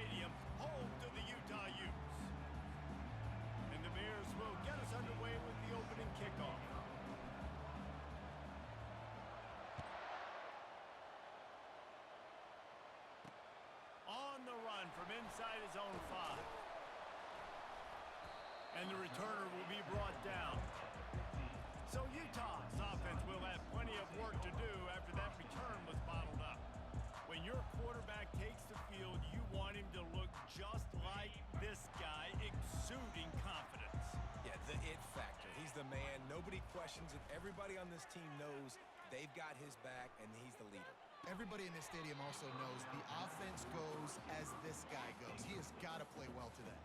Stadium, home to the Utah Utes. And the Bears will get us underway with the opening kickoff. On the run from inside his own 5. And the returner will be brought down. So Utah's offense will have plenty of work to do after that return was bottled up. When your quarterback takes the field, you want him to look just like this guy, exuding confidence. Yeah, the it factor. He's the man. Nobody questions it. Everybody on this team knows they've got his back, and he's the leader. Everybody in this stadium also knows the offense goes as this guy goes. He has got to play well today.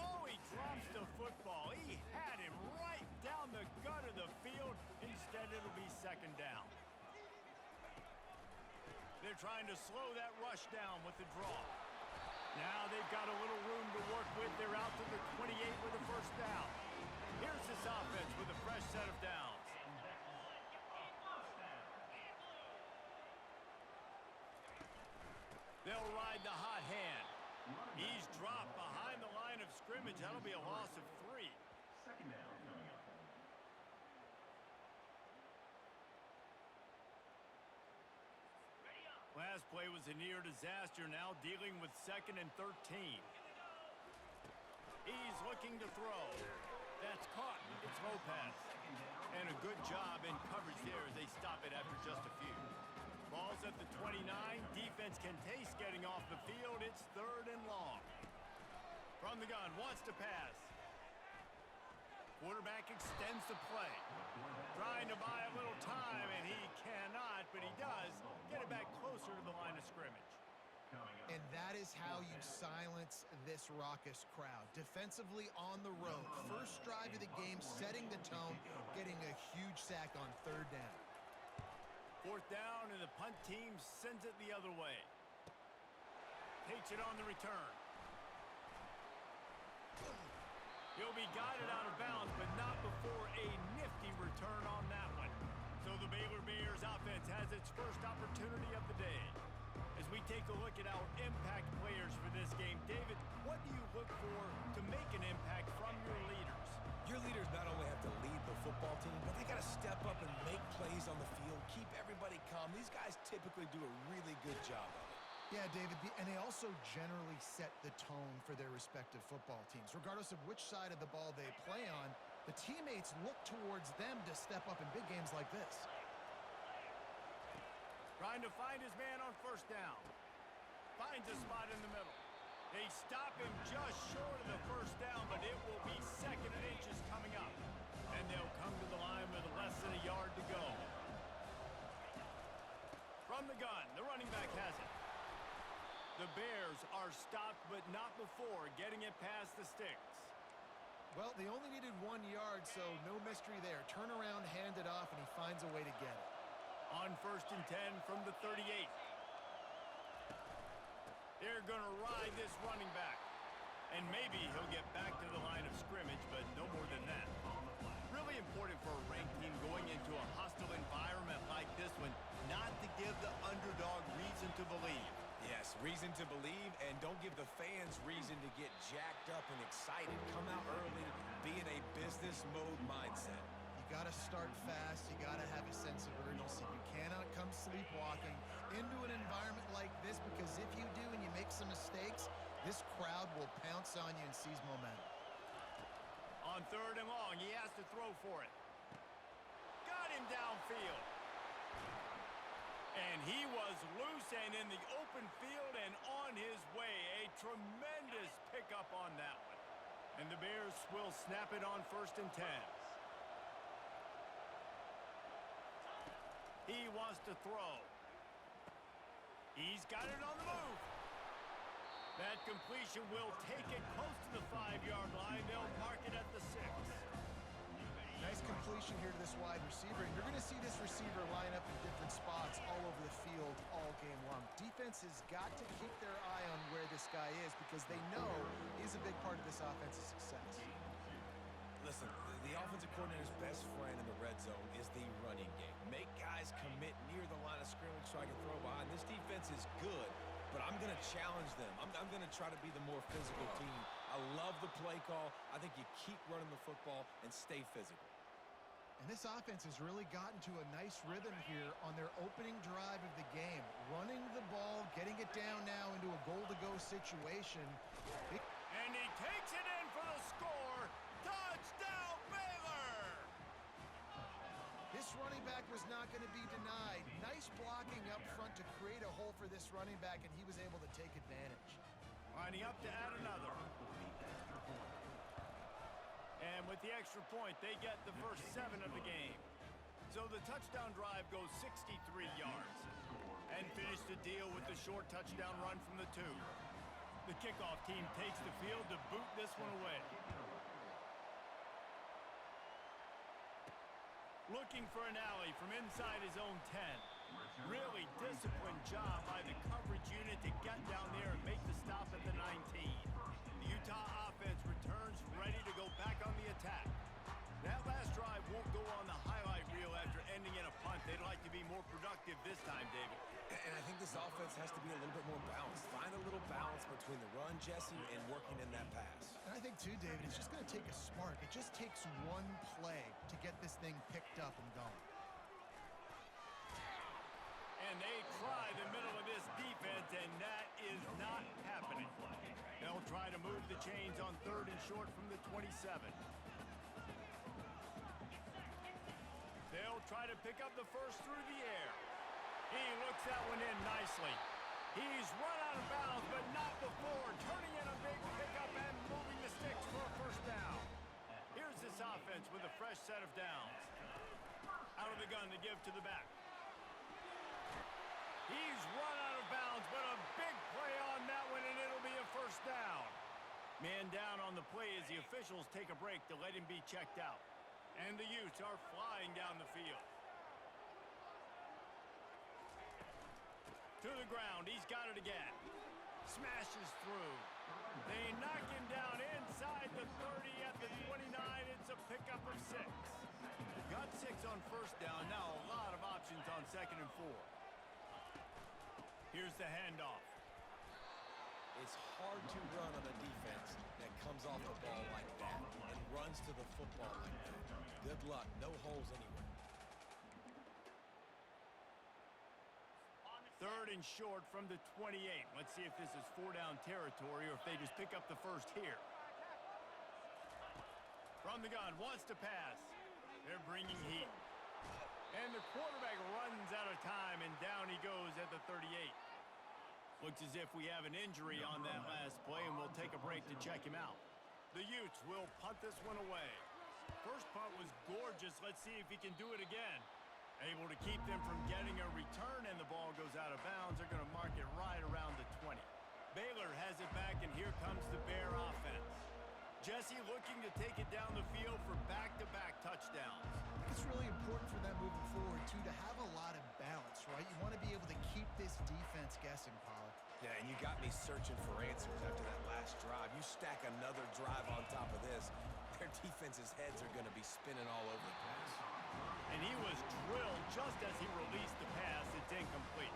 Oh, he drops the football. He had him right down the gut of the field. Instead, it'll be second down. They're trying to slow that rush down with the draw. Now they've got a little room to work with. They're out to the 28 with a first down. Here's this offense with a fresh set of downs. They'll ride the hot hand. He's dropped behind the line of scrimmage. That'll be a loss of 3. Second down coming up. Last play was a near disaster, now dealing with 2nd and 13. He's looking to throw. That's caught. It's Lopez. And a good job in coverage there as they stop it after just a few. Ball's at the 29. Defense can taste getting off the field. It's 3rd and long. From the gun, wants to pass. Quarterback extends the play. Trying to buy a little time, and he cannot, but he does get it back closer to the line of scrimmage. And that is how you silence this raucous crowd. Defensively on the road. First drive of the game, setting the tone, getting a huge sack on 3rd down. 4th down, and the punt team sends it the other way. Takes it on the return. He'll be guided out of bounds, but not before a nifty return on that one. So the Baylor Bears offense has its first opportunity of the day. As we take a look at our impact players for this game, David, what do you look for to make an impact from your leaders? Your leaders not only have to lead the football team, but they got to step up and make plays on the field, keep everybody calm. These guys typically do a really good job of it. Yeah, David, and they also generally set the tone for their respective football teams. Regardless of which side of the ball they play on, the teammates look towards them to step up in big games like this. Trying to find his man on 1st down. Finds a spot in the middle. They stop him just short of the 1st down, but it will be 2nd and inches coming up. And they'll come to the line with less than a yard to go. From the gun, the running back has it. The Bears are stopped, but not before getting it past the sticks. Well, they only needed 1 yard, so no mystery there. Turn around, hand it off, and he finds a way to get it. On 1st and 10 from the 38. They're going to ride this running back. And maybe he'll get back to the line of scrimmage, but no more than that. Really important for a ranked team going into a hostile environment like this one, not to give the underdog reason to believe. Yes, reason to believe, and don't give the fans reason to get jacked up and excited. Come out early, be in a business mode mindset. You got to start fast. You got to have a sense of urgency. You cannot come sleepwalking into an environment like this, because if you do and you make some mistakes, this crowd will pounce on you and seize momentum. On 3rd and long, he has to throw for it. Got him downfield. And he was loose and in the open field and on his way. A tremendous pickup on that one. And the Bears will snap it on 1st and 10. He wants to throw. He's got it on the move. That completion will take it close to the 5-yard line. They'll mark it at the 6. Nice completion here to this wide receiver. And you're going to see this receiver line up in different spots all over the field all game long. Defense has got to keep their eye on where this guy is, because they know he's a big part of this offense's success. Listen, the offensive coordinator's best friend in the red zone is the running game. Make guys commit near the line of scrimmage so I can throw behind. This defense is good, but I'm going to challenge them. I'm going to try to be the more physical team. I love the play call. I think you keep running the football and stay physical. And this offense has really gotten to a nice rhythm here on their opening drive of the game. Running the ball, getting it down now into a goal-to-go situation. And he takes it in for the score. Touchdown, Baylor! This running back was not going to be denied. Nice blocking up front to create a hole for this running back, and he was able to take advantage. Lining up to add another. And with the extra point, they get the first 7 of the game. So the touchdown drive goes 63 yards. And finish the deal with the short touchdown run from the 2. The kickoff team takes the field to boot this one away. Looking for an alley from inside his own 10. Really disciplined job by the coverage unit to get down there and make the stop at the 19. The Utah offense returns ready to go back on the attack. That last drive won't go on the highlight reel after ending in a punt. They'd like to be more productive this time, David. And I think this offense has to be a little bit more balanced. Find a little balance between the run, Jesse, and working in that pass. And I think, too, David, it's just going to take a spark. It just takes one play to get this thing picked up and going. And they try the middle of this defense, and that is not happening. They'll try to move the chains on 3rd and short from the 27. They'll try to pick up the first through the air. He looks that one in nicely. He's run out of bounds, but not before turning in a big pickup and moving the sticks for a first down. Here's this offense with a fresh set of downs. Out of the gun to give to the back. He's run out of bounds, but a big play on that one, and it'll be a first down. Man down on the play as the officials take a break to let him be checked out. And the Utes are flying down the field. To the ground, he's got it again. Smashes through. They knock him down inside the 30 at the 29. It's a pickup of 6. Got 6 on first down. Now a lot of options on 2nd and 4. Here's the handoff. It's hard to run on a defense that comes off the ball like that and runs to the football like that. Good luck. No holes anywhere. 3rd and short from the 28. Let's see if this is 4-down territory or if they just pick up the first here. From the gun, wants to pass. They're bringing heat. And the quarterback runs out of time, and down he goes at the 38. Looks as if we have an injury on that last play, and we'll take a break to check him out. The Utes will punt this one away. First punt was gorgeous. Let's see if he can do it again. Able to keep them from getting a return, and the ball goes out of bounds. They're going to mark it right around the 20. Baylor has it back, and here comes the Bear offense. Jesse looking to take it down the field for back-to-back touchdowns. It's really important for them moving forward, too, to have a lot of balance, right? You want to be able to keep this defense guessing, Pollard. Yeah, and you got me searching for answers after that last drive. You stack another drive on top of this, their defense's heads are going to be spinning all over the place. And he was drilled just as he released the pass. It's incomplete.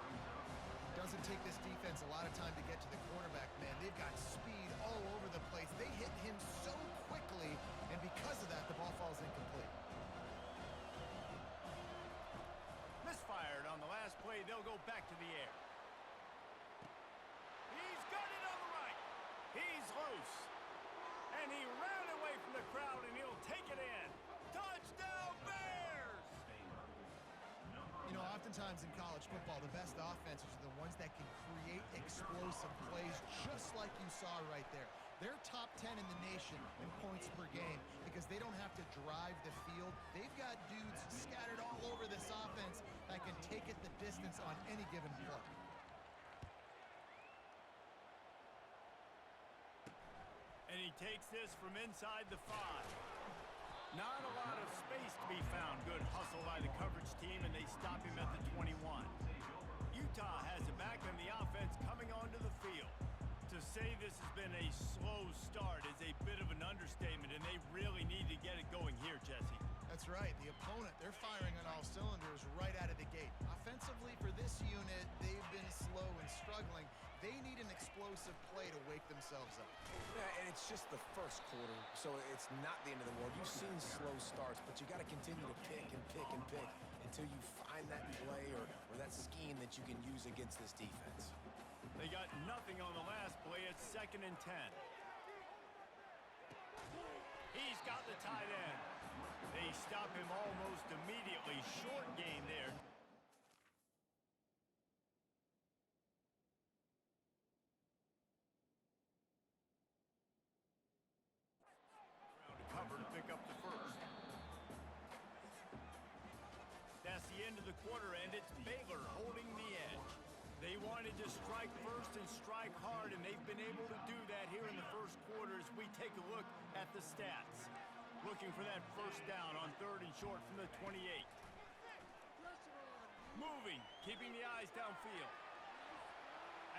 Doesn't take this defense a lot of time to get to the quarterback, man. They've got speed all over the place. They hit him so quickly, and because of that, the ball falls incomplete. Misfired on the last play. They'll go back to the air. He's got it on the right. He's loose. And he ran away from the crowd, and he'll take it in. Touchdown, Bears! You know, oftentimes in college football, the best offenses are the ones that can create explosive plays, just like you saw right there. They're top 10 in the nation in points per game because they don't have to drive the field. They've got dudes scattered all over this offense that can take it the distance on any given play. And he takes this from inside the 5. Not a lot of space to be found. Good hustle by the coverage team, and they stop him at the 21. Utah has it back, and the offense coming onto the field. To say this has been a slow start is a bit of an understatement, and they really need to get it going here, Jesse. That's right. The opponent, they're firing on all cylinders right out of the gate. Offensively, for this unit, they've been slow and struggling. They need an explosive play to wake themselves up. Yeah, and it's just the first quarter, so it's not the end of the world. You've seen slow starts, but you got to continue to pick and pick and pick until you find that play or that scheme that you can use against this defense. They got nothing on the last play. It's 2nd and 10. He's got the tight end. They stop him almost immediately. Short gain there. Cover to pick up the first. That's the end of the quarter, and it's Baylor holding the edge. They wanted to strike first and strike hard, and they've been able to do that here in the first quarter as we take a look at the stats. Looking for that first down on 3rd and short from the 28. Moving, keeping the eyes downfield.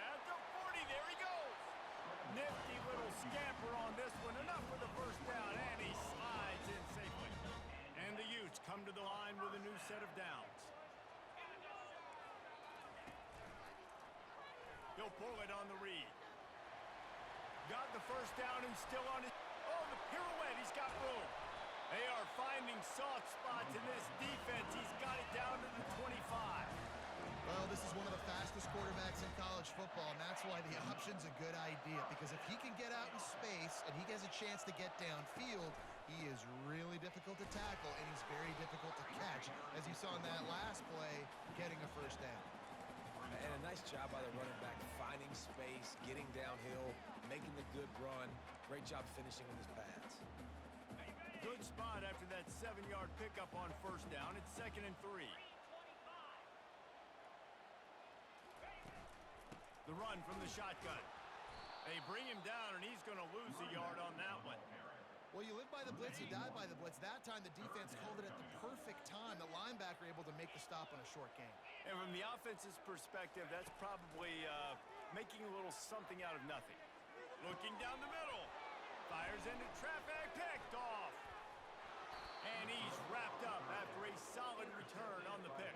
At the 40, there he goes. Nifty little scamper on this one. Enough for the first down, and he slides in safely. And the Utes come to the line with a new set of downs. He'll pull it on the read. Got the first down and still on his... Oh, the pirouette. He's got room. They are finding soft spots in this defense. He's got it down to the 25. Well, this is one of the fastest quarterbacks in college football, and that's why the option's a good idea. Because if he can get out in space and he has a chance to get downfield, he is really difficult to tackle, and he's very difficult to catch. As you saw in that last play, getting a first down. And a nice job by the running back, finding space, getting downhill, making the good run. Great job finishing with his pads. Good spot after that 7-yard pickup on first down. It's 2nd and 3. The run from the shotgun. They bring him down, and he's going to lose a yard on that one. Well, you live by the blitz, you die by the blitz. That time, the defense called it at the perfect time. The linebacker able to make the stop on a short gain. And from the offense's perspective, that's probably making a little something out of nothing. Looking down the middle. Fires into traffic. Picked off. And he's wrapped up after a solid return on the pick.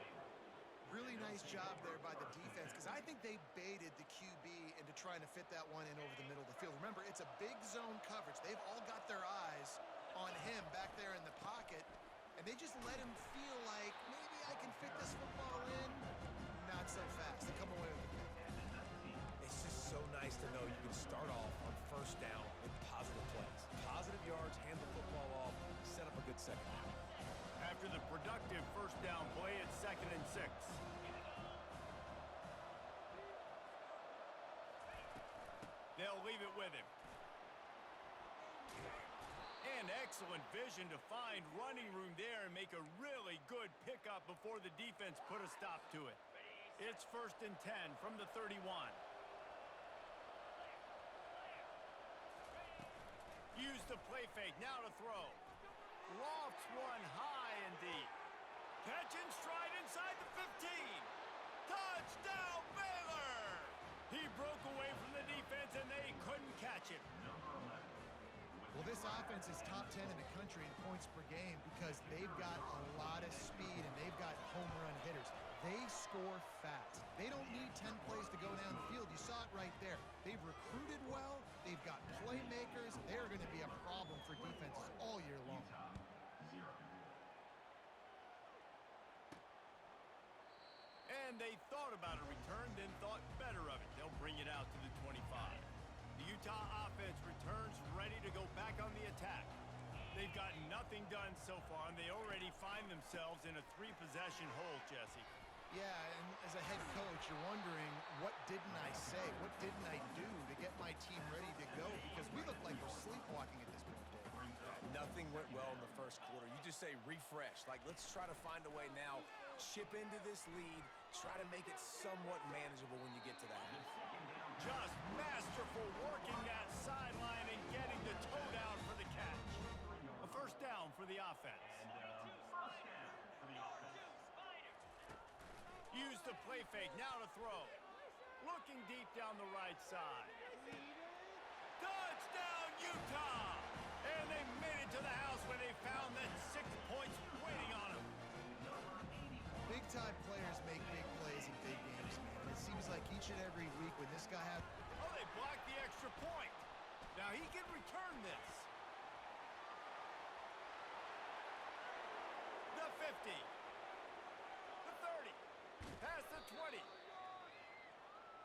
Really nice job there by the defense, because I think they baited the QB into trying to fit that one in over the middle of the field. Remember, it's a big zone coverage. They've all got their eyes on him back there in the pocket, and they just let him feel like, maybe I can fit this football in. Not so fast. They come away with it. It's just so nice to know you can start off on first down with positive plays. Positive yards, hand the football off, set up a good second half. After the productive first down play, it's 2nd and 6. They'll leave it with him. And excellent vision to find running room there and make a really good pickup before the defense put a stop to it. It's 1st and 10 from the 31. Use the play fake, now to throw. Lofts one high and deep. Catch and stride inside the 15. Touchdown, Baylor! He broke away from the defense, and they couldn't catch him. Well, this offense is top 10 in the country in points per game because they've got a lot of speed and they've got home run hitters. They score fast. They don't need 10 plays to go down the field. You saw it right there. They've recruited well. They've got playmakers. They're going to be a problem for defenses all year long. And they thought about a return, then thought better of it. They'll bring it out to the 25. The Utah offense returns ready to go back on the attack. They've gotten nothing done so far, and they already find themselves in a 3-possession hole, Jesse. Yeah, and as a head coach, you're wondering, what didn't I say? What didn't I do to get my team ready to go? Because we look like we're sleepwalking at this point. Nothing went well in the first quarter. You just say refresh. Like, let's try to find a way now. Chip into this lead. Try to make it somewhat manageable when you get to that. Just masterful working that sideline and getting the toe down for the catch. A first down for the offense. Use the play fake, now to throw. Looking deep down the right side. Touchdown, Utah! And they made it to the house when they found that 6 points waiting on them. Big-time players make big plays in big games, man. It seems like each and every week when this guy has... Oh, they blocked the extra point. Now he can return this. The 50. The 30. Past the 20.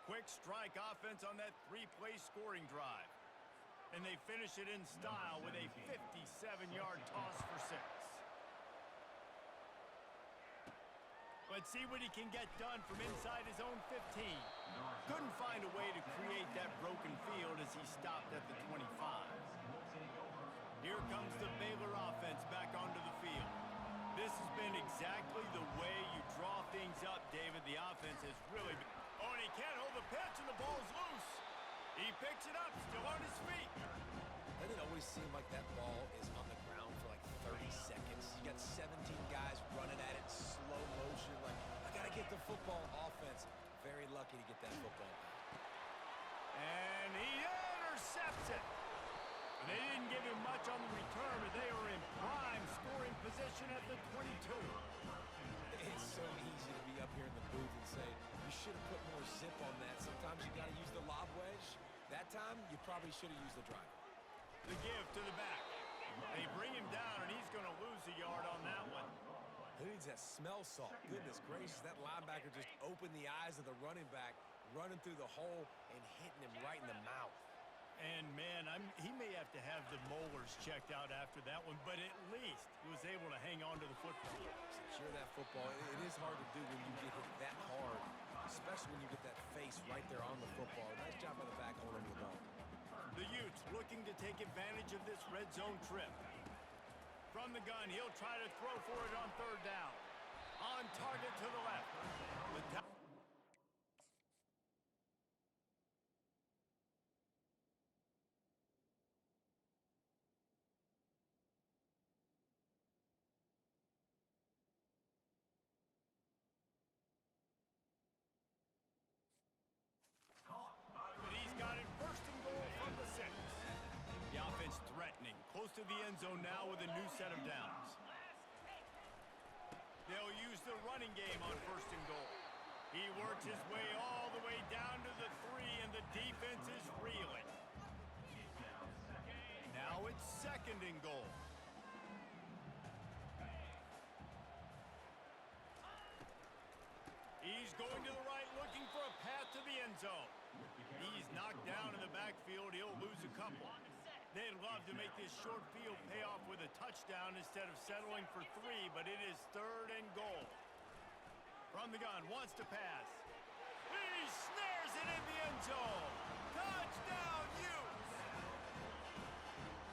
Quick strike offense on that three-play scoring drive. And they finish it in style with a 57-yard toss for 6. Let's see what he can get done from inside his own 15. Couldn't find a way to create that broken field as he stopped at the 25. Here comes the Baylor offense back onto the field. This has been exactly the way you draw things up, David. The offense has really been... Oh, and he can't hold the pitch, and the ball's loose. He picks it up, still on his feet. Doesn't it always seem like that ball is on the ground for like 30 seconds? You got 17 guys running at it, slow motion. Like, I got to get the football. Offense, very lucky to get that football back. And he intercepts it. They didn't give him much on the return, but they were in prime scoring position at the 22. It's so easy to be up here in the booth and say, you should have put more zip on that. Sometimes you got to use the lob wedge. That time, you probably should have used the driver. The give to the back. They bring him down, and he's going to lose a yard on that one. Who needs that smell salt? Goodness gracious, that linebacker just opened the eyes of the running back, running through the hole and hitting him right in the mouth. And, man, he may have to have the molars checked out after that one, but at least he was able to hang on to the football. Secure that football. It is hard to do when you get hit that hard, especially when you get that face right there on the football. Nice job by the back holding the ball. The Utes looking to take advantage of this red zone trip. From the gun, he'll try to throw for it on third down. On target to the left. Close to the end zone now with a new set of downs. They'll use the running game on first and goal. He works his way all the way down to the 3, and the defense is reeling. Now it's second and goal. He's going to the right, looking for a path to the end zone. He's knocked down in the backfield. He'll lose a couple. They'd love to make this short field pay off with a touchdown instead of settling for 3, but it is third and goal. From the gun, wants to pass. He snares it in the end zone. Touchdown, Utes!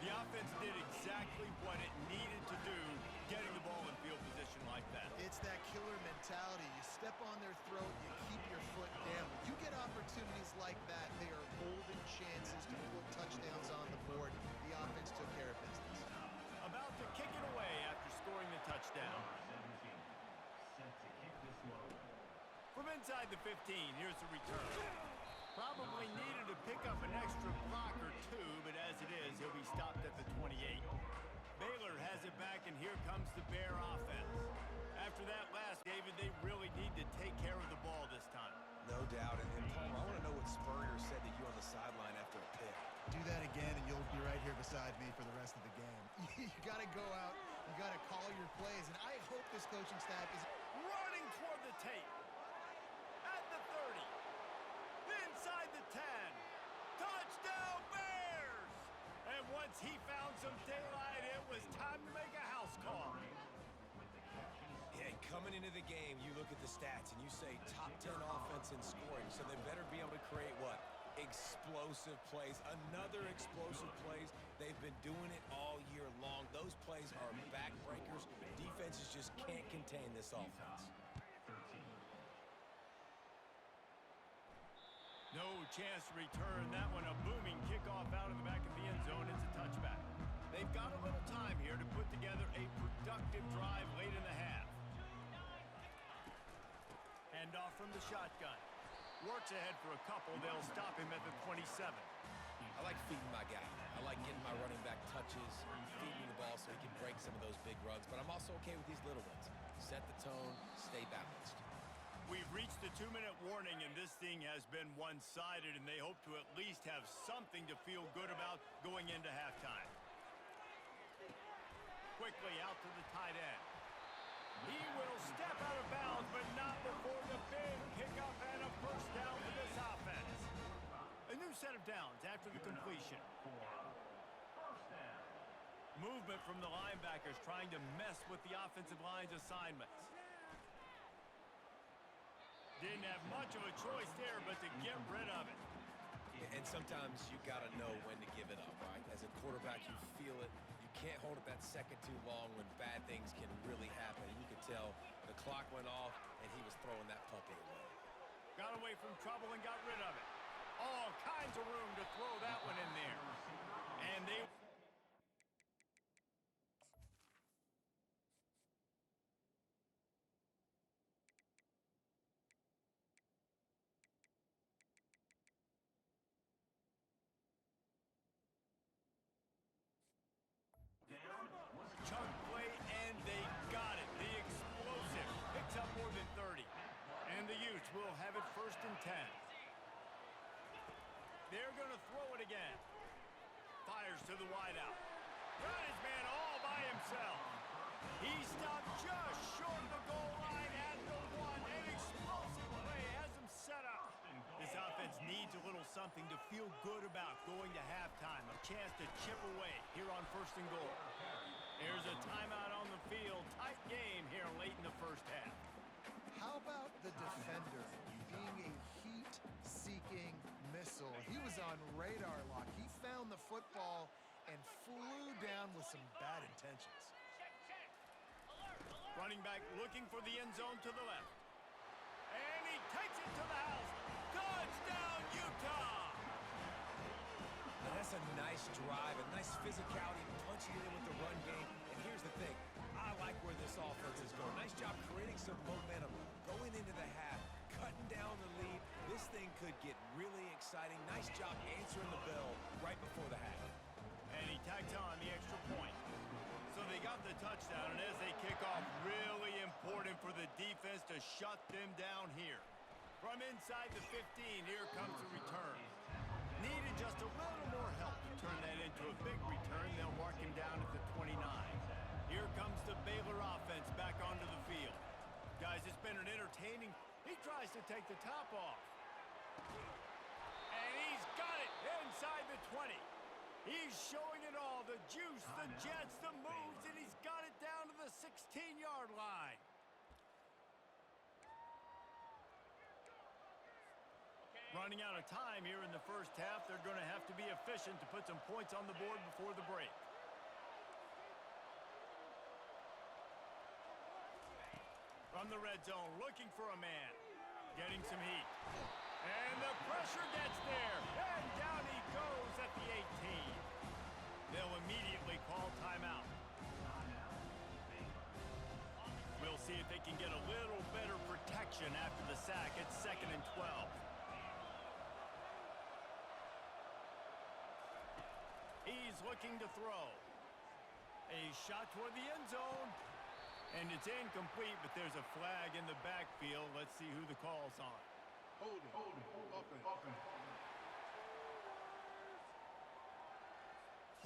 The offense did exactly what it needed to do, getting the ball in field position like that. It's that killer mentality. You step on their throat, you keep your foot down. When you get opportunities like that, they are golden chances to put touchdowns on the board. The offense took care of business. About to kick it away after scoring the touchdown. From inside the 15, here's the return. Probably needed to pick up an extra block or 2, but as it is, he'll be stopped at the 28. Baylor has it back, and here comes the Bear offense. After that last, David, they really need to take care of the ball this time. No doubt. And Palmer, I want to know what Spurrier said to you on the sideline after a pick. Do that again, and you'll be right here beside me for the rest of the game. You got to go out. You got to call your plays, and I hope this coaching staff is running toward the tape. At the 30. Inside the 10. Touchdown, Bears! And once he found some daylight, it was time to make a house call. Yeah, coming into the game, you look at the stats and you say top 10 offense in scoring, so they better be able to create what? Explosive plays. Another explosive plays. They've been doing it all year long. Those plays are backbreakers. Defenses just can't contain this offense. No chance to return that one. A booming kickoff out of the back of the end zone. It's a touchback. They've got a little time here to put together a productive drive late in the half. Handoff from the shotgun. Works ahead for a couple. They'll stop him at the 27. I like feeding my guy. I like getting my running back touches, feeding the ball so he can break some of those big runs. But I'm also okay with these little ones. Set the tone, stay balanced. We've reached the 2-minute warning, and this thing has been one-sided, and they hope to at least have something to feel good about going into halftime. Quickly out to the tight end. He will step out of bounds, but not before the big pickup and a first down for this offense. A new set of downs after the completion. Movement from the linebackers trying to mess with the offensive line's assignments. Didn't have much of a choice there, but to get rid of it. And sometimes you got to know when to give it up, right? As a quarterback, you feel it. You can't hold it that second too long when bad things can really happen. And you could tell the clock went off, and he was throwing that puppy away. Got away from trouble and got rid of it. All kinds of room to throw that one in there. And they... Chunk play, and they got it. The explosive picks up more than 30. And the Utes will have it 1st and 10. They're going to throw it again. Fires to the wideout. Got his man all by himself. He stopped just short of the goal line at the 1. An explosive play has him set up. This offense needs a little something to feel good about going to halftime. A chance to chip away here on 1st and goal. There's a timeout on the field. Tight game here late in the first half. How about the defender being a heat-seeking missile? He was on radar lock. He found the football and flew down with some bad intentions. Running back looking for the end zone to the left. And he takes it to the house. Touchdown, Utah! Now that's a nice drive, a nice physicality, punching it in with the run game. And here's the thing. I like where this offense is going. Nice job creating some momentum. Going into the half, cutting down the lead. This thing could get really exciting. Nice job answering the bell right before the half. And he tags on the extra point. So they got the touchdown, and as they kick off, really important for the defense to shut them down here. From inside the 15, here comes the return. Needed just a little more help to turn that into a big return. They'll mark him down at the 29. Here comes the Baylor offense back onto the field. Guys, it's been an entertaining... He tries to take the top off. And he's got it inside the 20. He's showing it all. The juice, the jets, the moves, and he's got it down to the 16-yard line. Running out of time here in the first half. They're going to have to be efficient to put some points on the board before the break. From the red zone, looking for a man. Getting some heat. And the pressure gets there. And down he goes at the 18. They'll immediately call timeout. We'll see if they can get a little better protection after the sack. It's 2nd and 12. He's looking to throw. A shot toward the end zone. And it's incomplete, but there's a flag in the backfield. Let's see who the call's on.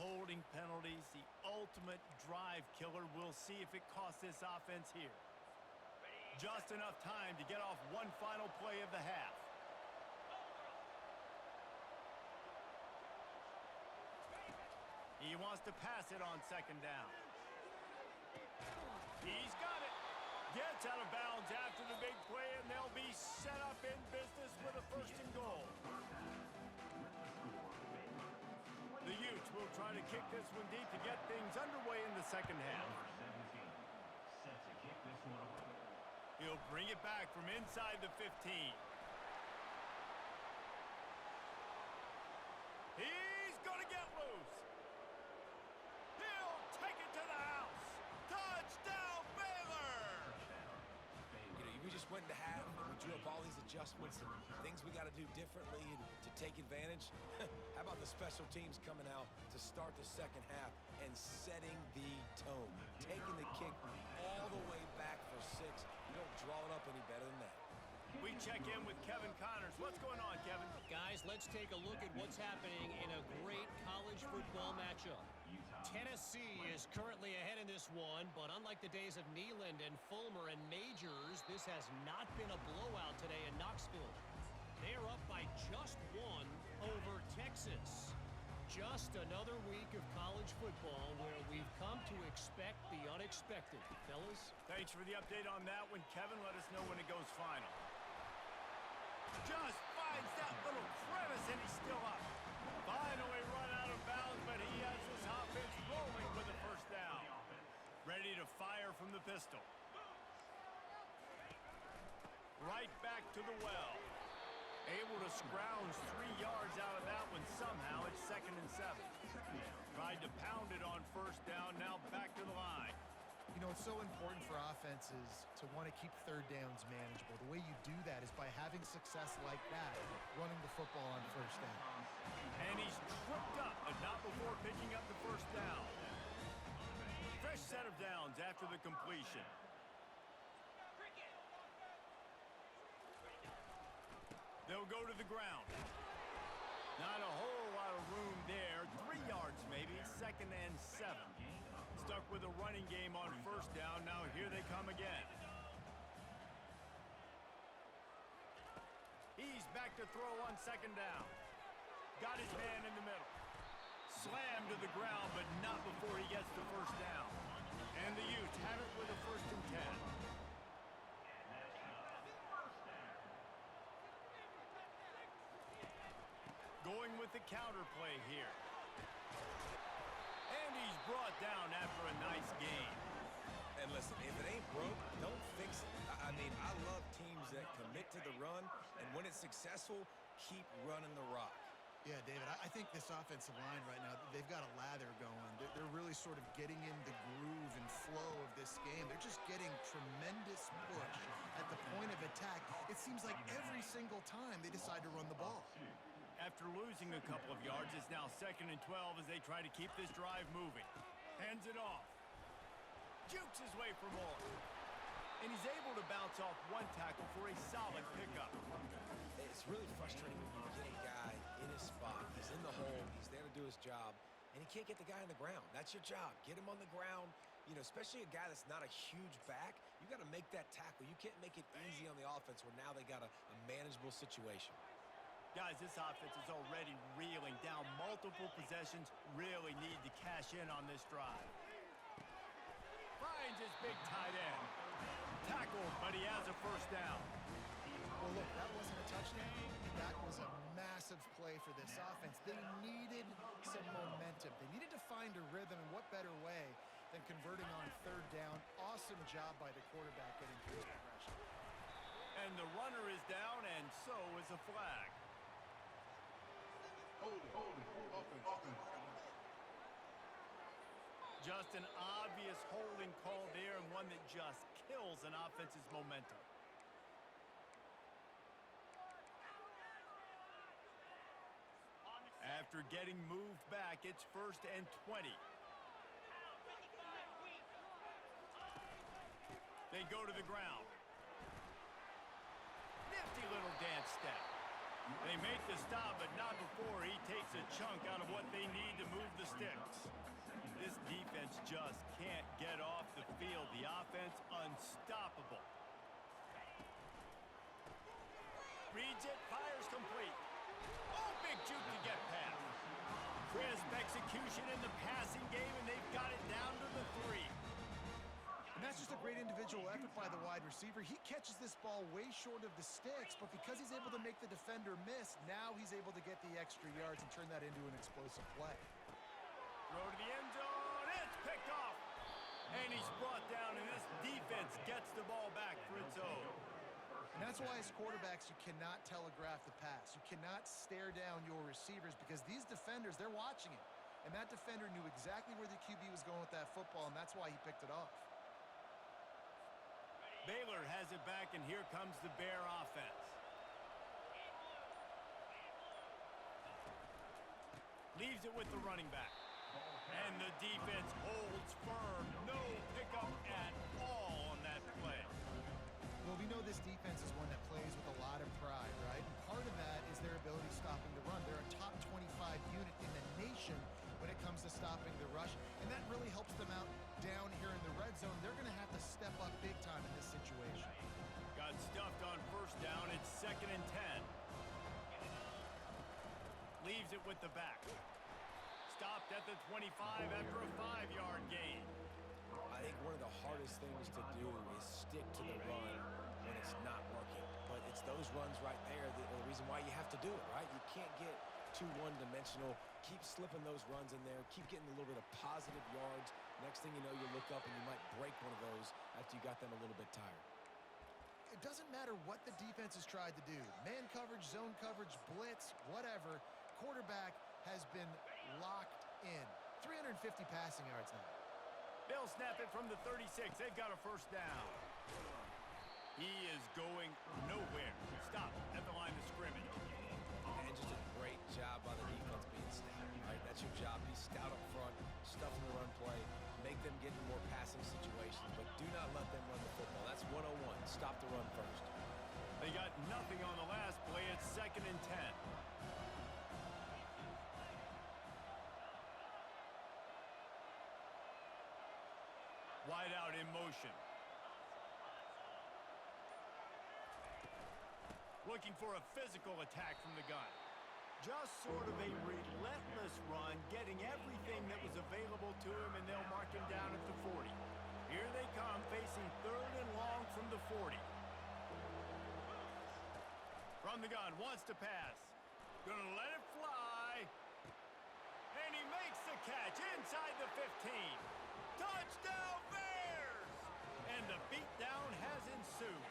Holding penalties, the ultimate drive killer. We'll see if it costs this offense here. Just enough time to get off one final play of the half. He wants to pass it on 2nd down. He's got it. Gets out of bounds after the big play, and they'll be set up in business with a 1st and goal. The Utes will try to kick this one deep to get things underway in the second half. He'll bring it back from inside the 15. He's going to get loose. He'll take it to the house. Touchdown, Baylor! You know, we just went into half, and we drew up all these adjustments and things we got to do differently to take advantage. How about the special teams coming out to start the second half and setting the tone, taking the kick all the way back for 6. You don't draw it up any better than that. We check in with Kevin Connors. What's going on, Kevin? Guys, let's take a look at what's happening in a great college football matchup. Tennessee is currently ahead in this one, but unlike the days of Neyland and Fulmer and Majors, this has not been a blowout today in Knoxville. They are up by just one over Texas. Just another week of college football where we've come to expect the unexpected. Fellas? Thanks for the update on that one, Kevin. Let us know when it goes final. Just finds that little crevice, and he's still up. Finally run out of bounds, but he has this offense rolling with a first down. Ready to fire from the pistol. Right back to the well. Able to scrounge 3 yards out of that one somehow. It's 2nd and 7. Tried to pound it on first down. Now back to the line. You know, it's so important for offenses to want to keep third downs manageable. The way you do that is by having success like that, running the football on first down. And he's tripped up, but not before picking up the first down. Fresh set of downs after the completion. They'll go to the ground. Not a whole lot of room there. 3 yards maybe, 2nd and 7. Stuck with a running game on first down. Now here they come again. He's back to throw on 2nd down. Got his man in the middle. Slammed to the ground, but not before he gets the first down. And the Utes have it with a 1st and 10. Going with the counter play here. And he's brought down after a nice game. And listen, if it ain't broke, don't fix it. I mean, I love teams that commit to the run, and when it's successful, keep running the rock. Yeah, David, I think this offensive line right now, they've got a lather going. They're really sort of getting in the groove and flow of this game. They're just getting tremendous push at the point of attack. It seems like every single time they decide to run the ball. After losing a couple of yards, it's now 2nd and 12 as they try to keep this drive moving. Hands it off. Jukes his way for more. And he's able to bounce off one tackle for a solid pickup. It's really frustrating when you get a guy in his spot. He's in the hole. He's there to do his job. And he can't get the guy on the ground. That's your job. Get him on the ground. You know, especially a guy that's not a huge back. You got to make that tackle. You can't make it easy on the offense where now they got a manageable situation. Guys, this offense is already reeling down multiple possessions. Really need to cash in on this drive. Finds his big tight end. Tackled, but he has a first down. Well, look, that wasn't a touchdown. That was a massive play for this offense. They needed some momentum. They needed to find a rhythm, and what better way than converting on 3rd down. Awesome job by the quarterback getting through his progression. And the runner is down, and so is a flag. Just an obvious holding call there, and one that just kills an offense's momentum. After getting moved back, it's 1st and 20. They go to the ground. Nifty little dance step. They make the stop, but not before he takes a chunk out of what they need to move the sticks. This defense just can't get off the field. The offense unstoppable. Reads it, fires complete. Oh, big juke to get past. Crisp execution in the passing game, and they've got it down to the 3. And that's just a great individual effort by the wide receiver. He catches this ball way short of the sticks, but because he's able to make the defender miss, now he's able to get the extra yards and turn that into an explosive play. Throw to the end zone. It's picked off. And he's brought down, and this defense gets the ball back for its own. And that's why as quarterbacks, you cannot telegraph the pass. You cannot stare down your receivers because these defenders, they're watching it. And that defender knew exactly where the QB was going with that football, and that's why he picked it off. Baylor has it back, and here comes the Bear offense. Leaves it with the running back. And the defense holds firm. No pickup at all on that play. Well, we know this defense is one that plays with a stopping the rush, and that really helps them out down here in the red zone. They're going to have to step up big time in this situation. Got stuffed on first down. It's 2nd and 10. Leaves it with the back. Stopped at the 25 after a 5-yard gain. I think one of the hardest things to do is stick to the run when it's not working. But it's those runs right there that are the reason why you have to do it, right? You can't get too one-dimensional. Keep slipping those runs in there. Keep getting a little bit of positive yards. Next thing you know, you look up and you might break one of those after you got them a little bit tired. It doesn't matter what the defense has tried to do. Man coverage, zone coverage, blitz, whatever. Quarterback has been locked in. 350 passing yards now. They'll snap it from the 36. They've got a first down. He is going nowhere. Stop at the line of scrimmage. And just a great job by the defense being stout. Right? That's your job. Be stout up front, stuff in the run play, make them get in more passing situations, but do not let them run the football. That's 101. Stop the run first. They got nothing on the last play. It's 2nd and 10. Wide out in motion. Looking for a physical attack from the gun. Just sort of a relentless run, getting everything that was available to him, and they'll mark him down at the 40. Here they come, facing 3rd and long from the 40. From the gun, wants to pass. Gonna let it fly. And he makes the catch inside the 15. Touchdown Bears! And the beatdown has ensued.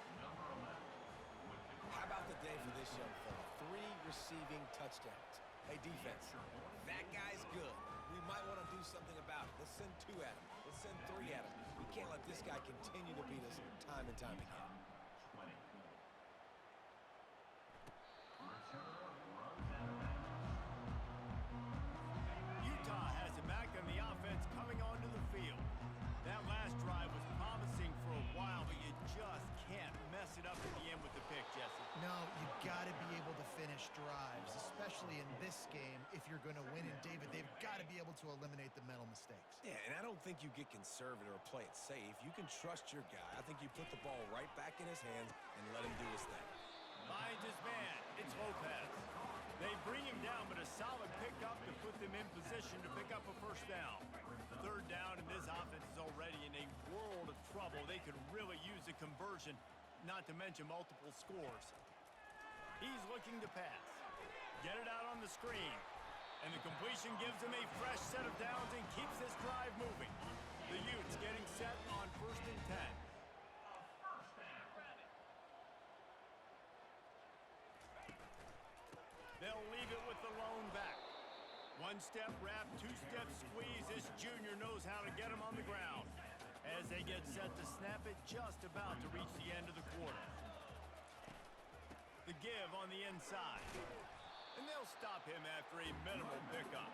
How about the day for this young fella? 3 receiving touchdowns. Hey, defense, that guy's good. We might want to do something about it. Let's send 2 at him. Let's send 3 at him. We can't let this guy continue to beat us time and time again. Utah has it back on the offense coming onto the field. That last drive was promising for a while, but you just can't mess it up in the end with the pick, Jesse. No, you've got to be able to finish drives, especially in this game. If you're going to win, and David, they've got to be able to eliminate the mental mistakes. Yeah, and I don't think you get conservative or play it safe. You can trust your guy. I think you put the ball right back in his hands and let him do his thing. Finds his man. It's Lopez. They bring him down, but a solid pickup to put them in position to pick up a first down. 3rd down, and this offense is already in a world of trouble. They could really use a conversion, not to mention multiple scores. He's looking to pass. Get it out on the screen. And the completion gives him a fresh set of downs and keeps this drive moving. The Utes getting set on 1st and 10. They'll leave it with the lone back. 1-step wrap, 2-step squeeze. This junior knows how to get him on the ground. As they get set to snap it, just about to reach the end of the quarter. The give on the inside. And they'll stop him after a minimal pickup.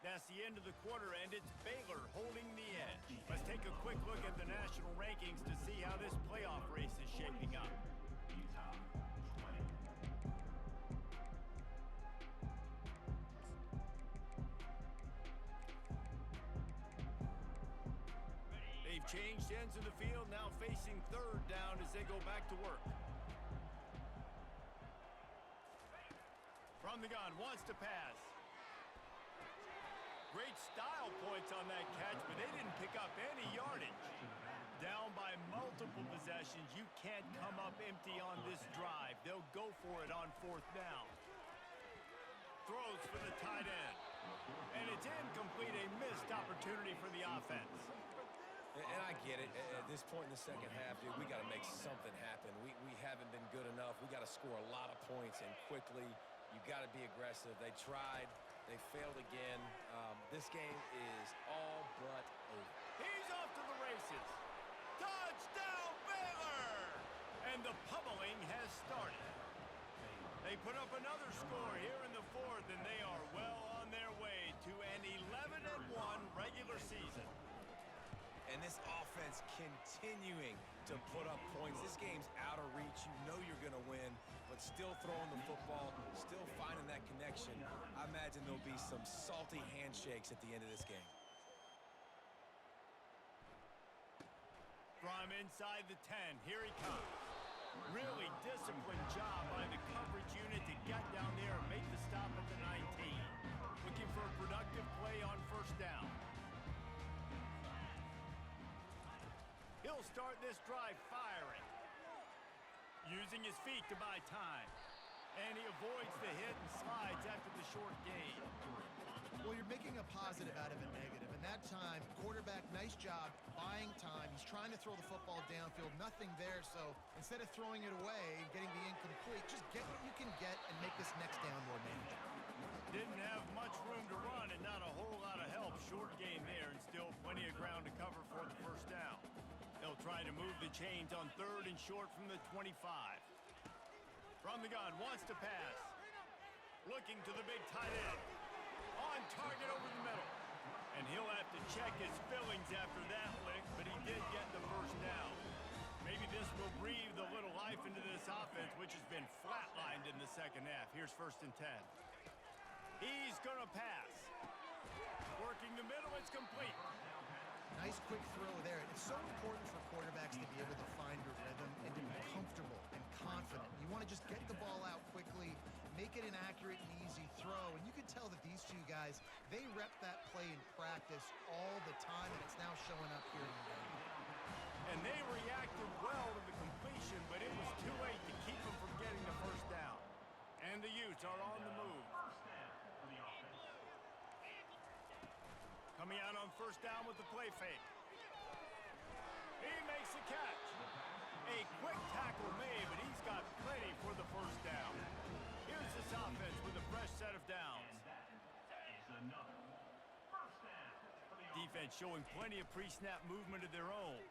That's the end of the quarter, and it's Baylor holding the edge. Let's take a quick look at the national rankings to see how this playoff race is shaping up. They've changed ends of the field, now facing 3rd down as they go back to work. From the gun, wants to pass. Great style points on that catch, but they didn't pick up any yardage. Down by multiple possessions, you can't come up empty on this drive. They'll go for it on 4th down. Throws for the tight end. And it's incomplete, a missed opportunity for the offense. And I get it. At this point in the second half, dude, we got to make something happen. We haven't been good enough. We got to score a lot of points, and quickly. You got to be aggressive. They tried. They failed again. This game is all but over. He's off to the races. Touchdown, Baylor! And the pummeling has started. They put up another score here in the 4th, and they are well on their way to to an 11-1 regular season. And this offense continuing to put up points. This game's out of reach. You know you're going to win, but still throwing the football, still finding that connection. I imagine there'll be some salty handshakes at the end of this game. From inside the 10, here he comes. Really disciplined job by the coverage unit to get down there and make the stop at the 19. Looking for a productive play on first down. He'll start this drive firing. Using his feet to buy time. And he avoids the hit and slides after the short gain. Well, you're making a positive out of a negative. And that time, quarterback, nice job buying time. He's trying to throw the football downfield. Nothing there, so instead of throwing it away and getting the incomplete, just get what you can get and make this next down more manageable. Didn't have much room to run and not a whole lot of help. Short gain there and still plenty of ground to cover for the first down. They'll try to move the chains on 3rd and short from the 25. From the gun, wants to pass. Looking to the big tight end. On target over the middle. And he'll have to check his fillings after that lick, but he did get the first down. Maybe this will breathe a little life into this offense, which has been flatlined in the second half. Here's 1st and 10. He's going to pass. Working the middle, it's complete. Nice quick throw there. It's so important for quarterbacks to be able to find a rhythm and to be comfortable and confident. You want to just get the ball out quickly, make it an accurate and easy throw. And you can tell that these two guys, they rep that play in practice all the time, and it's now showing up here in the game. And they reacted well to the completion, but it was too late to keep them from getting the first down. And the Utes are on the move. Coming out on first down with the play fake. He makes the catch. A quick tackle made, but he's got plenty for the first down. Here's this offense with a fresh set of downs. Defense showing plenty of pre-snap movement of their own.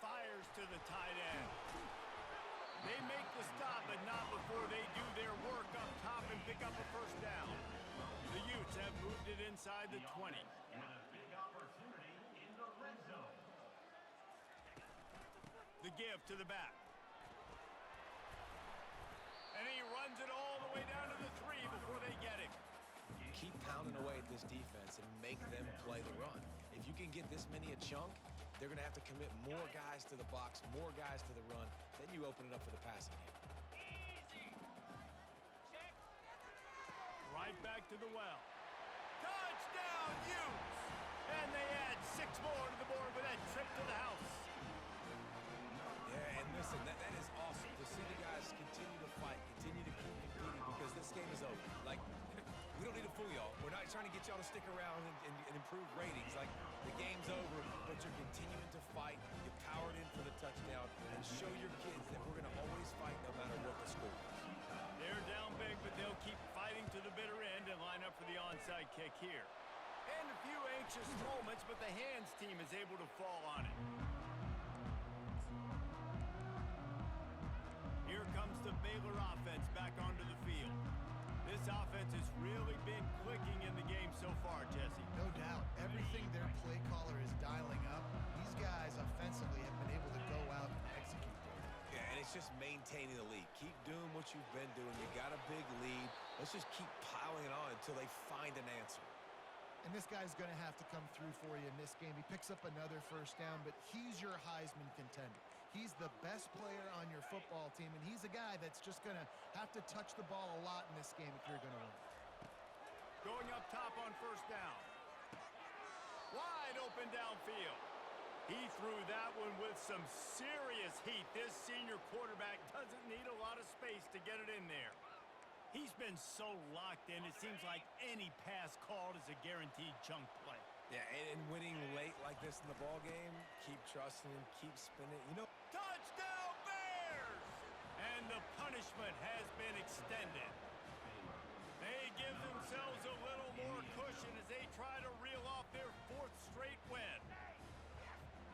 Fires to the tight end. They make the stop, but not before they do their work up top and pick up a first down. The Utes have moved it inside the 20. The give to the back. And he runs it all the way down to the 3 before they get him. Keep pounding away at this defense and make them play the run. If you can get this many a chunk, they're going to have to commit more guys to the box, more guys to the run. Then you open it up for the passing game. Right back to the well. Touchdown, Utes! And they add 6 more to the board with that trip to the house. Yeah, and listen, that is awesome to see the guys continue to fight, continue to keep competing, because this game is over. Like, we don't need to fool y'all. We're not trying to get y'all to stick around and improve ratings. Like, the game's over, but you're continuing to fight. You powered in for the touchdown, and show your kids that we're going to always fight no matter what the score is. They're down big, but they'll keep fighting to the bitter end and line up for the onside kick here. And a few anxious moments, but the hands team is able to fall on it. Here comes the Baylor offense back onto the field. This offense has really been clicking in the game so far, Jesse. No doubt. Everything their play caller is dialing up, these guys offensively have been able to go out and execute. Yeah, and it's just maintaining the lead. Keep doing what you've been doing. You got a big lead. Let's just keep piling it on until they find an answer. And this guy's going to have to come through for you in this game. He picks up another first down, but he's your Heisman contender. He's the best player on your football team, and he's a guy that's just going to have to touch the ball a lot in this game if you're going to win. Going up top on first down. Wide open downfield. He threw that one with some serious heat. This senior quarterback doesn't need a lot of space to get it in there. He's been so locked in, it seems like any pass called is a guaranteed chunk play. Yeah, and winning late like this in the ball game, keep trusting him, keep spinning. You know, touchdown Bears! And the punishment has been extended. They give themselves a little more cushion as they try to reel off their 4th straight win.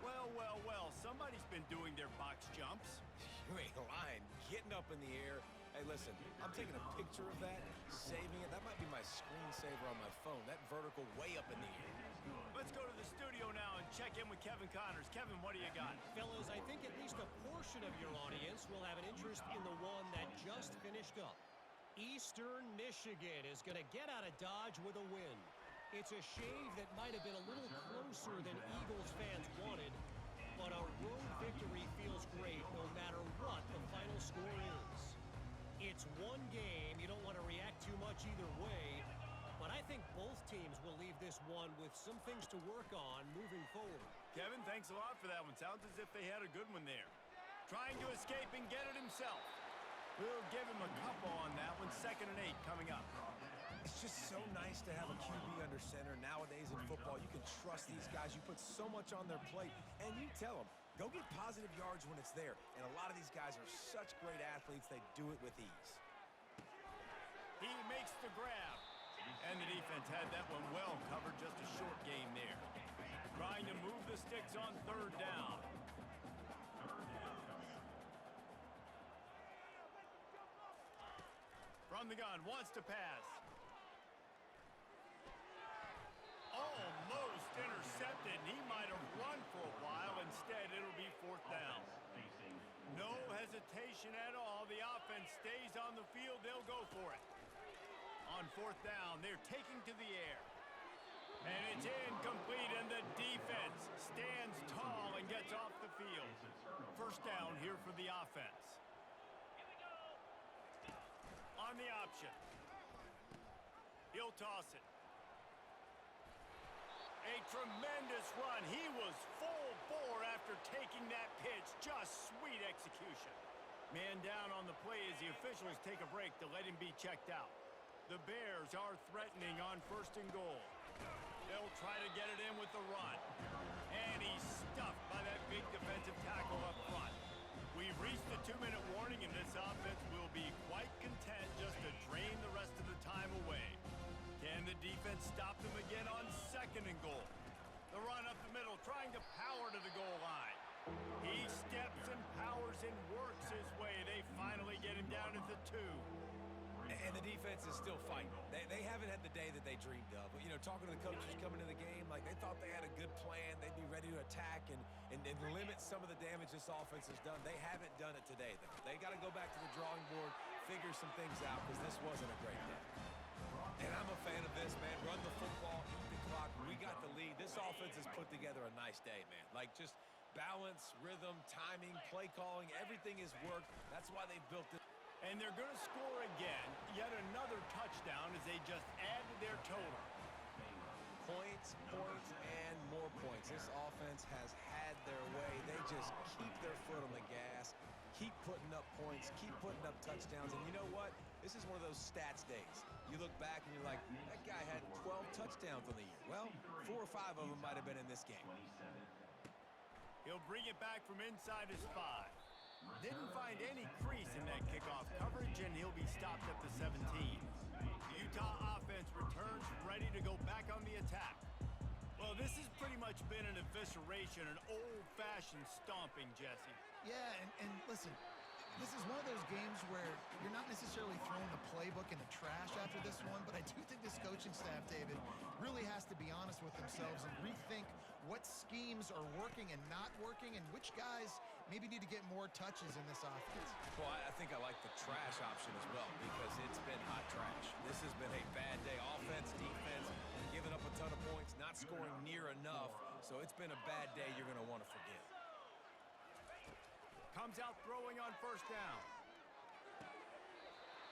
Well, well, well, somebody's been doing their box jumps. You ain't lying. Getting up in the air. Hey, listen, I'm taking a picture of that, saving it. That might be my screensaver on my phone. That vertical way up in the air. Let's go to the studio now and check in with Kevin Connors. Kevin, what do you got? Fellas, I think at least a portion of your audience will have an interest in the one that just finished up. Eastern Michigan is going to get out of Dodge with a win. It's a shave that might have been a little closer than Eagles fans wanted, but a road victory feels great no matter what the final score is. It's one game. You don't want to react too much either way, but I think both teams will leave this one with some things to work on moving forward. Kevin, thanks a lot for that one. Sounds as if they had a good one there. Trying to escape and get it himself. We'll give him a couple on that one. 2nd and 8 coming up. It's just so nice to have a QB under center. Nowadays in football, you can trust these guys. You put so much on their plate, and you tell them, go get positive yards when it's there. And a lot of these guys are such great athletes, they do it with ease. He makes the grab. And the defense had that one well covered. Just a short game there. Trying to move the sticks on 3rd down. From the gun, wants to pass. Almost intercepted. He might have run for a while. Instead, it'll be 4th down. No hesitation at all. The offense stays on the field. They'll go for it. On 4th down, they're taking to the air. And it's incomplete, and the defense stands tall and gets off the field. 1st down here for the offense. On the option. He'll toss it. A tremendous run. He was full bore after taking that pitch. Just sweet execution. Man down on the play as the officials take a break to let him be checked out. The Bears are threatening on 1st and goal. They'll try to get it in with the run. And he's stuffed by that big defensive tackle up front. We've reached the 2-minute warning, and this offense will be quite content just to drain the rest of the time away. Can the defense stop them again on 2nd and goal? The run up the middle, trying to power to the goal line. He steps and powers and works his way. They finally get him down at the 2. And the defense is still fighting. They haven't had the day that they dreamed of. But, you know, talking to the coaches coming into the game, like they thought they had a good plan. They'd be ready to attack and limit some of the damage this offense has done. They haven't done it today, though. They got to go back to the drawing board, figure some things out, because this wasn't a great day. And I'm a fan of this, man. Run the football, eat the clock. We got the lead. This offense has put together a nice day, man. Like, just balance, rhythm, timing, play calling, everything has worked. That's why they built it. And they're going to score again. Yet another touchdown as they just add to their total. Points, and more points. This offense has had their way. They just keep their foot on the gas, keep putting up points, keep putting up touchdowns. And you know what? This is one of those stats days. You look back and you're like, that guy had 12 touchdowns on the year. Well, 4 or 5 of them might have been in this game. He'll bring it back from inside his 5. Didn't find any crease in that kickoff coverage, and he'll be stopped at the 17. The Utah offense returns ready to go back on the attack. Well, this has pretty much been an evisceration, an old-fashioned stomping, Jesse. Yeah, and listen, this is one of those games where you're not necessarily throwing the playbook in the trash after this one, but I do think this coaching staff, David, really has to be honest with themselves and rethink what schemes are working and not working and which guys maybe need to get more touches in this offense. Well, I think I like the trash option as well because it's been hot trash. This has been a bad day. Offense, defense, giving up a ton of points, not scoring near enough. So it's been a bad day you're going to want to forget. Comes out throwing on 1st down.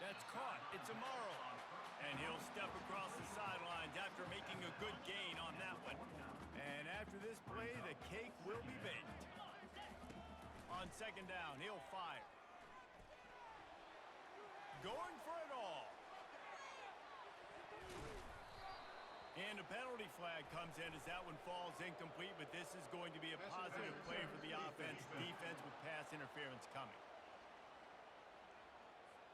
That's caught. It's Amaro. And he'll step across the sidelines after making a good gain on that one. And after this play, the cake will be baked. On 2nd down, he'll fire. Going for it all. And a penalty flag comes in as that one falls incomplete, but this is going to be a positive play for the offense. Defense with pass interference coming.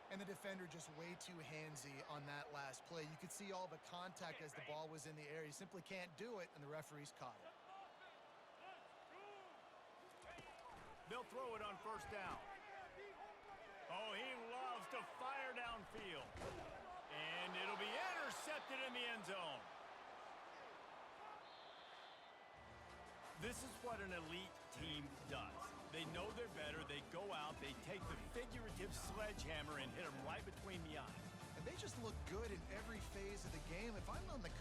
And the defender just way too handsy on that last play. You could see all the contact as the ball was in the air. He simply can't do it, and the referee's caught it. they'll throw it on first down. Oh, he loves to fire downfield. And it'll be intercepted in the end zone. This is what an elite team does. They know they're better. They go out. They take the figurative sledgehammer and hit them right between the eyes. And they just look good in every phase of the game. If I'm on the